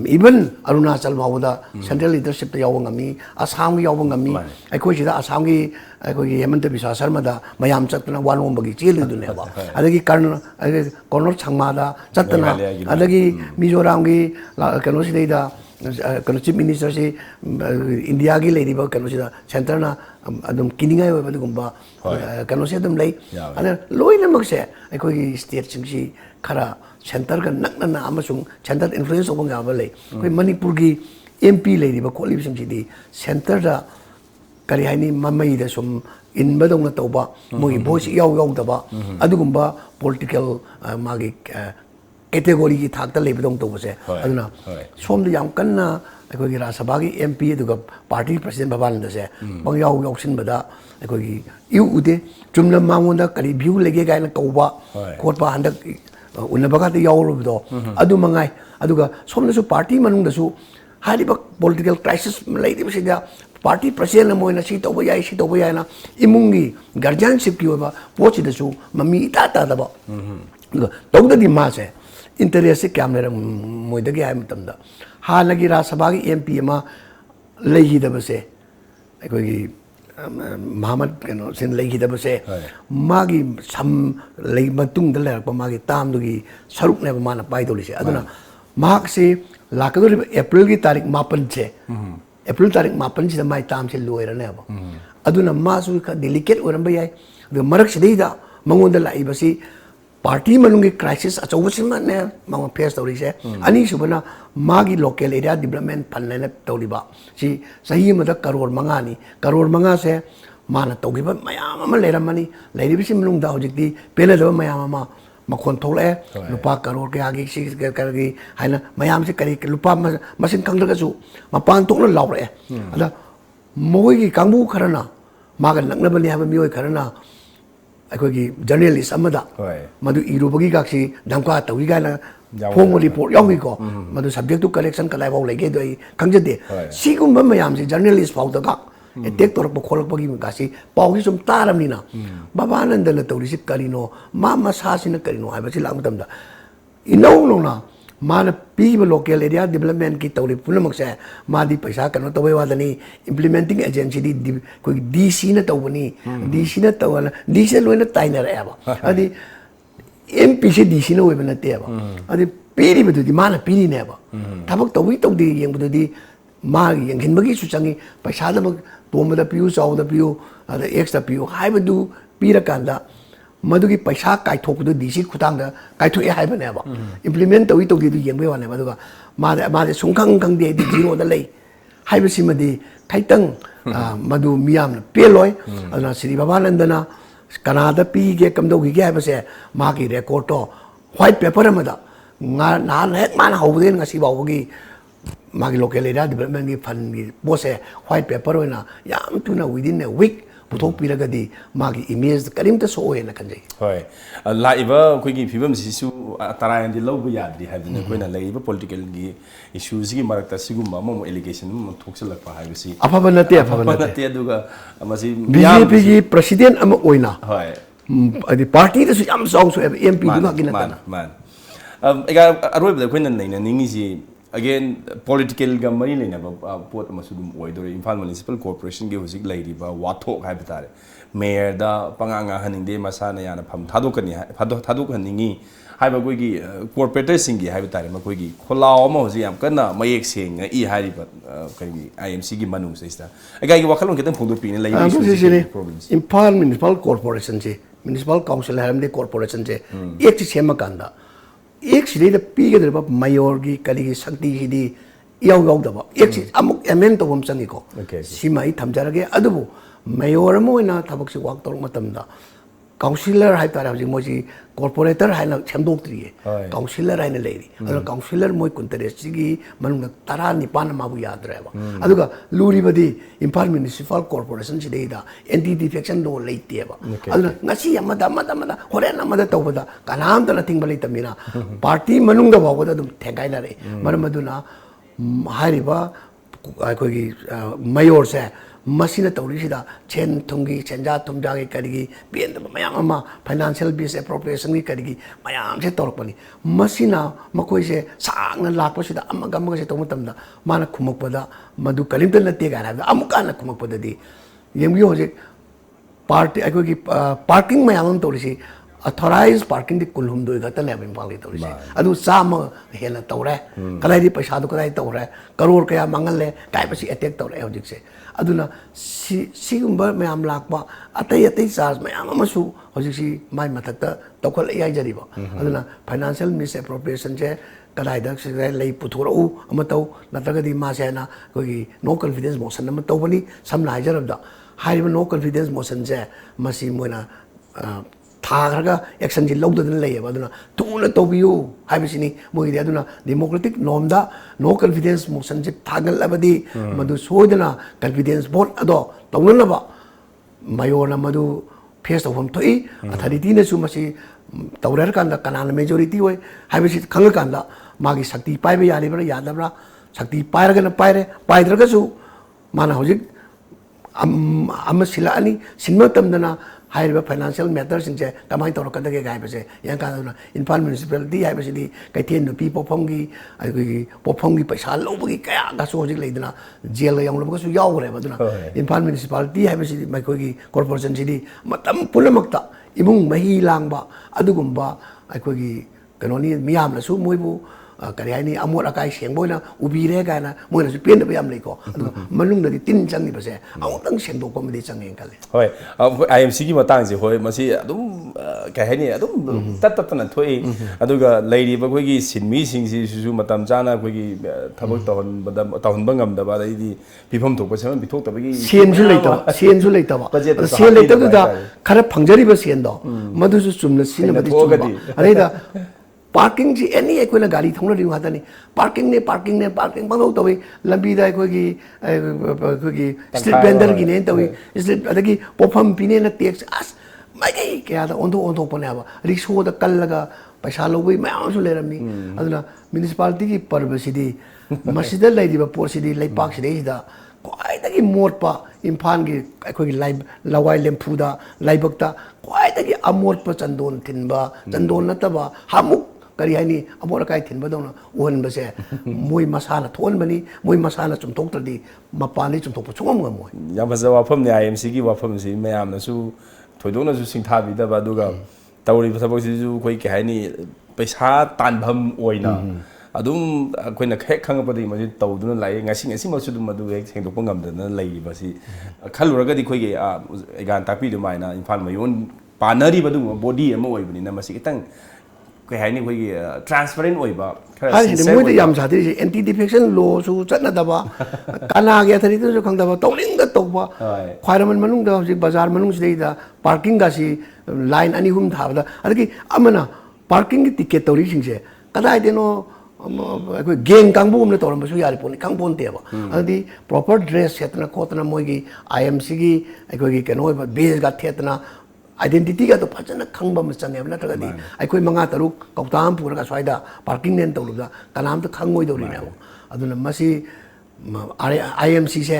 B: even Arunachal Mawada central leadership ta yawang ami Assam gi yawang ami aikoi sida Assam gi aikoi Hemant Biswa Sharma da mayam chatna wanong bagi chil du ne ba adagi Konor Changma da chatna adagi Mizoram gi kano sida da kano Chief Minister si India gi lady ba kano sida center na adum kininga yo ba gumba kano sida dum lei ana loina magse aikoi state singsi khara center ka nakna amasung center influence obang aba lei koi manipur gi MP lei ba kholi bising si di center da kari haini mamai da sum in badong na toba mogi voice yaw da ba adugumba political magi category gi thak ta lei badong to se aduna som da yam kanna koi gi Rajya Sabha gi MP aduga party president Bhavananda se bang yaw sin bada koi gi yu ude chumna mangon da kari view lege ga na toba khotpa handak unabaga the yawrudo adu mangai aduga somna su party manung da su haliba political crisis laiti bisida party president moina si to boya na imungi guardianship ki oba pochi da su mami ta da ba tawda di ma se interest camera moida gi am tamda halagi Rajya Sabha gi MP ma lehi da base koi gi Muhammad kano sin legi da base magi sam lei matung da la pa magi tam du gi saruk ne ba mana pai doli se aduna mak se lakadori April gi tarik 8 che April tarik 8 se mai tam se loira ne ba aduna ma su ka delicate oram ba yai de marak sidai da mangon da lai ba si party manung gi crisis achaw sin ne ma face doli se ani subana magi local area development fund ne toli ba si sahi ma da crore manga se mana togi ba mayam ama leramani leiri bisim manung da hojikti pele da mayam ama makhon thole lupa crore ke agi si kargi haina mayam se kari lupa masin kangda ga su mapan tokna lawre ada moi gi kangbu kharana maga nakna bani ha mi oi kharana aikoi journalist amada madu irubagi gaksi damka tawi ga na phong report yawi ko madu subject to correction kalai bau lege doi kangjade sigum mayam si journalist fau da ga attack tor ko kholak bagi gasi pau gi sum taram ni na Bhavananda la tawri si karino ma sa sin karino ha ba si lang tam da ino no na माना पीब local area development की तौरी पुनमक से मादी पैसा कनो तवे वादनी implementing agency दी कोई DC न तौबनी DC न तौला डीसी लोइना ताइनर एबा अदि एमपी से डीसी न ओइबा नतेबा अदि पीरी बदुदी माना पीरी नेबा थबक तौई तौदी येंबदुदी मा येंगिनबगी सुचंगी पैसा दमक तोमदा पियु चाउदा पियु अदा एक्स्ट्रा पियु हाइबदु पीरकांदा मधुगी पैसा कायथोकदु डीसी खुतांगा कायथोए हाइबनेबा इम्प्लीमेंट तौई तौदी दु येंबे वानेबा दुगा मादे मादे सुंखंग खंगदे दि जीरो दा लई हाइबसिमदि खैतंग मधु मियाम पेलोय अदना श्री बाबानंदना कनादा पीगे कमदोगी गे हाइबसे मागी रेकॉर्ड तो व्हाइट पेपर अमदा ना हेक मान हौबदेन ngasi बावगी मागी लोकल एरिया डेवलपमेंट की फंड की पोसे व्हाइट पेपर होना याम तुना विदिन ए वीक पुथोक पिरगदी मागी इमेज करीमता सोएना खंजै
A: होय लाइबा कोइगी फिबम सिसु तरायन दि लौब यादि हाबिने कोइना लाइबा पॉलिटिकल गी इश्यूज गी मरकता सिगुम मम एलिगेशन मम थोक्सलकपा हाबिसि
B: अफबा नते
A: दुगा मसि
B: बीजेपी की प्रेसिडेंट अम ओइना
A: होय
B: अदि पार्टी दसु याम सॉन्ग सो एमपी दुगा गिनतना
A: मान एगा अरोइबदा कोइना लेना निंगिसि again political ga mari leina ba pot amasudum oidore Imphal municipal corporation ge hojik lairi ba wathok hai bitare mayor da panganga haningde masana yana pham thadokani thadok haningi hai ba koi gi corporator sing gi hai bitare ma koi gi kholao ma hoji yam kana mayek sing I hari ba kai IMC gi manung se ista aga gi wakhalon ketan phongdo pine lai
B: problems Imphal municipal corporation je municipal council haramde corporation je ek chi sema kanda एक सिदे the पीगे दरबा Mayor की कली की शक्ति हिदी याव याव दबा एक चीज अमुक एमेन तो हम संगी को सीमाई थमजरगे अदबो मायोर मोइना थबक से वाक तोर मतमदा काउंसिलर हाइ तारा हजि मोजी कॉर्पोरेटर हाइना छेमदोक्त्रिए काउंसिलर हाइना लेरी अदो काउंसिलर मोइ कुंतरेसिगी मनुंग तारा निपान माबु याद्रेबा अदुगा लूरिबदी इम्फाल म्युनिसिपल कॉर्पोरेशन सिदेदा एंटी डिफेक्शन लो लेतेबा अदुना ngasi amada horen amada tawbada kanam tana thingba leitamiना पार्टी मनुंग बावदा दum थेगाइना रे मरमदुना हारिबा अखोगी मायोर से मसीना तौरीसिदा चेन थुंगी चेंजा थुमजागी करिगी पेन मयाम अमा फाइनेंशियल बिस एप्रोप्रिएशन की करिगी मयाम से तौरपनी मसीना मकोई से सांगना लापसिदा अमगा अमगा से तौमतमदा माना खुमकपदा मधु कलिमत नते गाना अमुकाना खुमकपददी येमगी होजे पार्टी अखोगी पार्किंग मयाम तौरीसी अथॉराइज पार्किंग दी कुलहुमदोय गतले बिंपाली तौरीसी अदु साम हेला तौरे कलाइदी पैसा दो कलाइ तौरे करोड़ कया मंगलले काइपसी अटैक तौरे होजिक से अदुना सिगुम्बा मयाम लाकबा अतै अतै चार्ज मयाम अमसु होजिसी माइ मथक्ता तौखल AI जरिबा अदुना फाइनेंशियल मिस एप्रोप्रिएशन से कलाइदा से लई पुथोरउ अमतौ नत्रगदी मासेना कोई नो कॉन्फिडेंस मोशन अम तौबनी समना हाइजरबदा हारिबा नो कॉन्फिडेंस मोशन से मसी मोना थागरगा एक्शन जी लौदन लेयबा अदुना तुना तौबियु हाइबसिनी मोगिदि अदुना डेमोक्रेटिक नॉर्मदा नो कॉन्फिडेंस मोशन से थागलबदी मधु सोदना कॉन्फिडेंस वोट अदो तौननबा मायोना मधु फेस तौफम थोई अथॉरिटी ने सु मसी तौरर कांदा कनान मेजॉरिटी होय हाइबसि खंग कांदा मागी शक्ति पाइबे यालिबरा यादबरा शक्ति पाइरगन पाइरे पाइद्रगसु माना होजिक अम सिलानी सिन्म तमदना हाइरबा फाइनेंशियल मैटर्स सिंचे कमाई तौरकदगे गाइबसे yang कादना इम्फाल म्युनिसिपलिटी हाइबसिदी कैथेन नुपी पोफमगी अगि पोफमगी पैसा लौबगी कया गासो होजिक लेदना जेल यावलबगसु यावरे बदना इम्फाल म्युनिसिपलिटी हाइबसिदी माइकोगी कॉर्पोरेशन सिदी मतम पुलमक्ता इमुंग मही लांगबा अदुगुम्बा अखोगी कनोनी मियामनसु मोइबु करियानी अमोर अकाई सेंगबोना उबीरे गाना मोइनसु पेनबे याम लेको मनुंगदि तिन चंगनि बसे आउतंग सेंदोको मदि चंगेन कले
A: होय IMC की मतंग से होय मसी अदुम कहनी अदुम तत्तना थोई अदुगा लैरिबा कोइगी सिनमी सिंगसि सुसु मतम जाना कोइगी थबक तहन बंगम दबा दैदि पिफम थोक पसे बिथोक तबगी
B: सेनसु लेतबा सेन लेतबदा खरा फंगजरिबा सेनदो मधुसु चुमना सिनबदि चुमबा अरेदा पार्किंग जी एनी अखोना गाड़ी थोना रिउ हातनी पार्किंग ने पंगो तवे लंबी दा अखोगी स्ट्रीट वेंडर की ने तवे स्ट्रीट अदगी पोफम पिने न टैक्स अस माइकै क्या दा ओंदो पनेबा रिक्शो दा कल्लगा पैसा लोबई मयामसु लेरमनी अदुना म्युनिसिपालिटी की पर्वसिदी मसिदा लैदिबा पोरसिदी लैपाक सिदैदा क्वाइदगी मोटपा इम्फाल की अखोगी लाइव लवाई लेम्फुदा लाइबक्ता क्वाइदगी अमोटपा चंदोन थिनबा चंदोन नतबा हामुक ꯀꯔꯤ ꯍꯥꯏꯅꯤ ꯑꯃꯣꯠ ꯑꯀꯥꯏ ꯊꯤꯟꯕꯗꯧꯅ ꯎꯍꯟꯕꯁꯦ ꯃꯣꯏ ꯃꯁꯥꯅ ꯊꯣꯛꯍꯟꯕꯅꯤ ꯃꯣꯏ ꯃꯁꯥꯅ ꯆꯨꯝꯊꯣꯛꯇ꯭ꯔꯗꯤ ꯃꯄꯥꯟꯗꯩ ꯆꯨꯝꯊꯣꯛꯄ ꯁꯨꯡꯉꯝ ꯉꯝꯃꯣꯏ
A: ꯌꯥꯝ ꯐꯖꯕ ꯋꯥꯐꯝꯅꯤ IMCꯒꯤ ꯋꯥꯐꯝꯁꯤ ꯃꯌꯥꯝꯅꯁꯨ ꯊꯣꯏꯗꯣꯛꯅꯁꯨ ꯁꯤꯡꯊꯥꯕꯤꯗꯕ ꯑꯗꯨꯒ ꯇꯧꯔꯤꯕ ꯊꯕꯛꯁꯤꯁꯨ ꯑꯩꯈꯣꯏ ꯀꯩ ꯍꯥꯏꯅꯤ ꯄꯩꯁꯥ ꯇꯥꯟꯐꯝ ꯑꯣꯏꯅ ꯑꯗꯨꯝ ꯑꯩꯈꯣꯏꯅ ꯍꯦꯛ ꯈꯪꯉꯛꯄꯗꯒꯤ ꯃꯁꯤ ꯇꯧꯗꯨꯅ ꯂꯥꯛꯑꯦ ꯉꯁꯤꯃꯛꯁꯨ ꯑꯗꯨꯝ ꯃꯗꯨ ꯍꯦꯛ ꯁꯦꯡꯗꯣꯛꯄ ꯉꯝꯗꯅ ꯂꯩꯔꯤꯕꯁꯤ ꯈꯜꯂꯨꯔꯒꯗꯤ ꯑꯩꯈꯣꯏꯒꯤ ꯑꯩꯒꯥꯟ ꯇꯥꯛꯄꯤꯗꯨꯃꯥꯏꯅ ꯏꯝꯐꯥꯜ ꯃꯌꯣꯟ ꯄꯥꯟꯅꯔꯤꯕ ꯑꯗꯨꯒꯨꯝꯕ ꯕꯣꯗꯤ ꯑꯃ ꯑꯣꯏꯕꯅꯤꯅ ꯃꯁꯤ ꯈꯤꯇꯪ ꯀꯩ ꯍꯥꯏꯅꯤ ꯑꯩꯈꯣꯏꯒꯤ ꯇ꯭ꯔꯥꯟꯁꯄꯔꯦꯟ ꯑꯣꯏꯕ ꯈꯔ
B: ꯍꯥꯏꯁꯤꯗꯤ
A: ꯁꯤꯟꯁꯤꯌꯔ
B: ꯃꯣꯏꯗ
A: ꯑꯣꯏꯕ
B: ꯌꯥꯝ ꯁꯥꯊꯤꯔꯤꯁꯦ ꯑꯦꯟꯇꯤ ꯗꯤꯐꯦꯛꯁꯟ ꯂꯣꯁꯨ ꯆꯠꯅꯗꯕ ꯀꯅꯥꯒꯤ ꯑꯊꯣꯔꯤꯇꯤꯁꯨ ꯈꯪꯗꯕ ꯇꯧꯅꯤꯡꯒ ꯇꯧꯕ
A: ꯍꯣꯏ
B: ꯈ꯭ꯋꯥꯏꯔꯝꯕꯟ ꯃꯅꯨꯡꯗ ꯍꯧꯖꯤꯛ ꯕꯖꯥꯔ ꯃꯅꯨꯡꯁꯤꯗꯩꯗ ꯄꯥꯔꯀꯤꯡꯒꯁꯤ ꯂꯥꯏꯟ 2-3 ꯊꯥꯕꯗ ꯑꯗꯒꯤ ꯑꯃꯅ ꯄꯥꯔꯀꯤꯡꯒꯤ ꯇꯤꯀꯦꯠ ꯇꯧꯔꯤꯁꯤꯡꯁꯦ ꯀꯗꯥꯏꯗꯅꯣ ꯑꯩꯈꯣꯏ ꯒꯦꯡ ꯀꯥꯡꯕꯨ ꯑꯃꯅ ꯇꯧꯔꯝꯕꯁꯨ ꯌꯥꯔꯤ ꯄꯣꯠꯅꯤ ꯈꯪꯄꯣꯟꯇꯦꯕ ꯑꯗꯨꯗꯤ ꯄ꯭ꯔꯣꯄꯔ ꯗ꯭ꯔꯦꯁ ꯁꯦꯠꯇꯅ ꯈꯣꯠꯇꯅ ꯃꯣꯏꯒꯤ IMCꯒꯤ ꯑꯩꯈꯣꯏꯒꯤ ꯀꯩꯅꯣ ꯑꯣꯏꯕ ꯕꯦꯖꯒ ꯊꯦꯠꯇꯅ ꯑꯥꯏꯗꯦꯟꯇꯤꯇꯤꯒꯗꯣ ꯐꯖꯅ ꯈꯪꯕ ꯑꯃ ꯆꯪꯉꯦꯕ ꯅꯠꯇ꯭ꯔꯒꯗꯤ ꯑꯩꯈꯣꯏ 5-6 ꯀꯧꯇꯥ ꯑꯃ ꯄꯨꯔꯒ ꯁ꯭ꯋꯥꯏꯗ ꯄꯥꯔꯀꯤꯡ ꯂꯦꯟ ꯇꯧꯔꯨꯕꯗ ꯀꯅꯥꯝꯇ ꯈꯪꯉꯣꯏꯗꯧꯔꯤꯅꯦꯕ ꯑꯗꯨꯅ ꯃꯁꯤ IMCꯁꯦ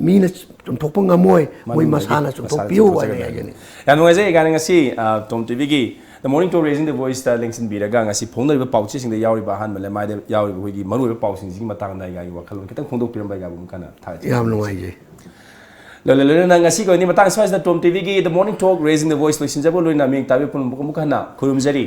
B: ꯃꯤꯅ ꯆꯨꯝꯊꯣꯛꯄ ꯉꯝꯃꯣꯏ ꯃꯣꯏ ꯃꯁꯥꯅ ꯆꯨꯝꯊꯣꯛꯄꯤꯌꯨ ꯍꯥꯏꯅ ꯍꯥꯏꯖꯅꯤ
A: ꯌꯥꯝ ꯅꯨꯡꯉꯥꯏꯖꯩ ꯑꯩꯒꯥꯟ ꯉꯁꯤ ꯇꯣꯝ ꯇꯤꯚꯤꯒꯤ ꯗ ꯃꯣꯔꯅꯤꯡ ꯇꯣꯛ ꯔꯦꯖꯤꯡ ꯗ ꯚꯣꯏꯁꯇ ꯂꯦꯡꯁꯤꯟꯕꯤꯔꯒ ꯉꯁꯤ ꯐꯣꯡꯅꯔꯤꯕ ꯄꯥꯎꯆꯦꯁꯤꯡꯗ ꯌꯥꯎꯔꯤꯕ ꯑꯍꯥꯟꯕ ꯂꯩꯃꯥꯏꯗ ꯌꯥꯎꯔꯤꯕ ꯑꯩꯈꯣꯏꯒꯤ ꯃꯔꯨꯑꯣꯏꯕ ꯄꯥꯎꯁꯤꯡꯁꯤꯒꯤ ꯃꯇꯥꯡꯗ ꯑꯩꯒꯥꯒꯤ ꯋꯥꯈꯜꯂꯣꯟ ꯈꯤꯇꯪ ꯐꯣꯡꯗꯣꯛꯄꯤꯔꯝꯕ ꯑꯩꯒꯥꯕꯨ ꯑꯃꯨꯛ ꯍꯟꯅ ꯊꯥꯒꯠꯆꯔꯤ
B: ꯌꯥꯝ ꯅꯨꯡꯉꯥꯏꯖꯩ
A: ꯂꯣꯏꯅ ꯉꯁꯤꯒꯤ ꯑꯣꯏꯅ ꯃꯇꯥꯡ ꯁ꯭ꯋꯥꯏꯁꯤꯗ ꯇꯣꯝ ꯇꯤꯚꯤꯒꯤ ꯗ ꯃꯣꯔꯅꯤꯡ ꯇꯣꯛ ꯔꯦꯖꯤꯡ ꯗ ꯚꯣꯏꯁ ꯂꯣꯏꯁꯤꯟꯖꯕ ꯂꯣꯏꯅ ꯃꯤꯡ ꯇꯥꯕꯤꯕ ꯄꯨꯝꯅꯃꯛ ꯑꯃꯨꯛ ꯍꯟꯅ ꯈꯨꯔꯨꯝꯖꯔꯤ